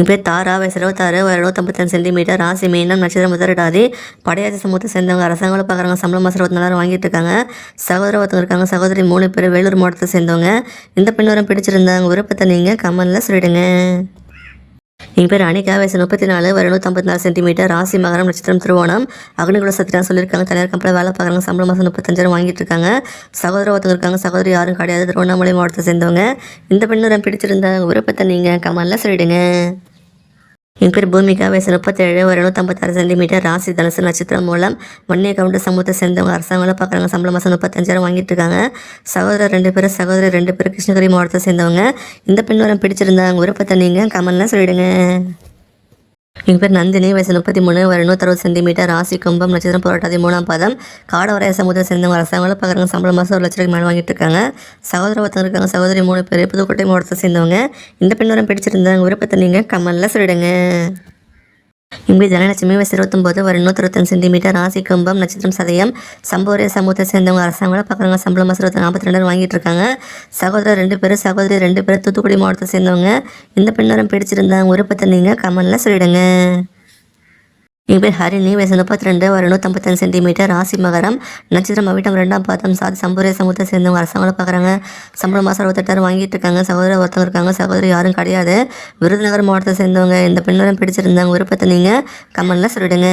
என் பேர் தாரா, வயசு 26, ஒரு 155 சென்டிமீட்டர், ராசி மீனம், நட்சத்திரம் உத்திரட்டாதி, படையாச்சி சமூகத்தை சேர்ந்தவங்க, அரசாங்கம் பார்க்குறாங்க, சம்பளம் மாதம் 24,000 வாங்கிட்டு இருக்காங்க. சகோதர ஒருத்தவங்க இருக்காங்க, சகோதரி 3 பேர், வேலூர் மாவட்டத்தை சேர்ந்தவங்க. இந்த பெண்ணோரம் பிடிச்சிருந்தாங்க விருப்பத்தை நீங்கள் கமெண்ட்ல சொல்லிடுங்க. என் பேர் அனிகா, வயசு 34, ஒரு 154 சென்டிமீட்டர், ராசி மகரம், நட்சத்திரம் திருவோணம், அக்னிகுல சத்திரம் சொல்லியிருக்காங்க. தனியார் கம்பெனியில் வேலை பார்க்குறாங்க, சம்பளம் மாதம் 35,000 வாங்கிட்டு இருக்காங்க. சகோதர ஒருத்தவங்க இருக்காங்க, சகோதரி யாரும் கிடையாது, திருவண்ணாமலை மாவட்டத்தை சேர்ந்தவங்க. இந்த பெண்ணோரம் பிடிச்சிருந்தாங்க விருப்பத்தை நீங்கள் கமெண்ட்ல சொல்லிடுங்க. என் பேர் பூமிகா, வயசு 37, ஒரு 156 சென்டிமீட்டர், ராசி தனுசு, நட்சத்திரம் மூலம், வன்னிய கவுண்டர் சமூகத்தை சேர்ந்தவங்க, அரசாங்கம் பார்க்குறாங்க, சம்பளம் மாதம் 35,000 வாங்கிட்டு இருக்காங்க. சகோதரர் 2 பேர், சகோதரி 2 பேர், கிருஷ்ணகிரி மாவட்டத்தை சேர்ந்தவங்க. இந்த பெண்ணோரம் பிடிச்சிருந்தாங்க விருப்பத்தை நீங்கள் கமெண்ட்ல சொல்லிடுங்க. எங்கள் பேர் நந்தினி, வயசு 33, ஒரு 160 சென்டிமீட்டர், ராசி கும்பம், நட்சத்திரம் புரட்டாதி, 3ஆம் பாதம், காடவரைய சமூகத்தை சேர்ந்தவங்க, அரசாங்கம் பார்க்குறாங்க, சம்பளம் மாதம் 1,00,000 மேலே வாங்கிட்டு இருக்காங்க. சகோதர ஒருத்தவங்க இருக்காங்க, சகோதரி 3 பேர், புதுக்கோட்டை மாவட்டத்தை சேர்ந்தவங்க. இந்த பெண்ணோரம் பிடிச்சிருந்தாங்க விருப்பத்தை நீங்கள் கமெண்ட்ல சொல்லிடுங்க. எங்கள் தனலட்சுமி, வயசு 29, ஒரு 165 சென்டிமீட்டர், ராசி கும்பம், நட்சத்திரம் சதயம், சம்பவரைய சமூகத்தை சேர்ந்தவங்க, அரசாங்கம் பார்க்குறாங்க, சம்பளம் மாதம் 42,000 வாங்கிட்டு இருக்காங்க. சகோதரர் 2 பேர், சகோதரி 2 பேர், தூத்துக்குடி மாவட்டத்தை சேர்ந்தவங்க. இந்த பெண்ணோரம் பிடிச்சிருந்தாங்க விருப்பத்தை நீங்கள் கமெண்ட்ல சொல்லிடுங்க. என் பேர் ஹரிணி, வயசு 32, ஒரு 155 சென்டிமீட்டர், ராசி மகரம், நட்சத்திரம் அவிட்டம், 2ஆம் பாதம், சாதி சம்பூரிய சமூகத்தை சேர்ந்தவங்க, அரசாங்கம் பார்க்குறாங்க, சம்பளம் மாதம் 68,000 வாங்கிட்டு இருக்காங்க. சகோதரர் ஒருத்தவங்க இருக்காங்க, சகோதரி யாரும் கிடையாது, விருதுநகர் மாவட்டத்தை சேர்ந்தவங்க. இந்த பெண்ணோரம் பிடிச்சிருந்தாங்க விருப்பத்தை நீங்கள் கமெண்ட்ல சொல்லிடுங்க.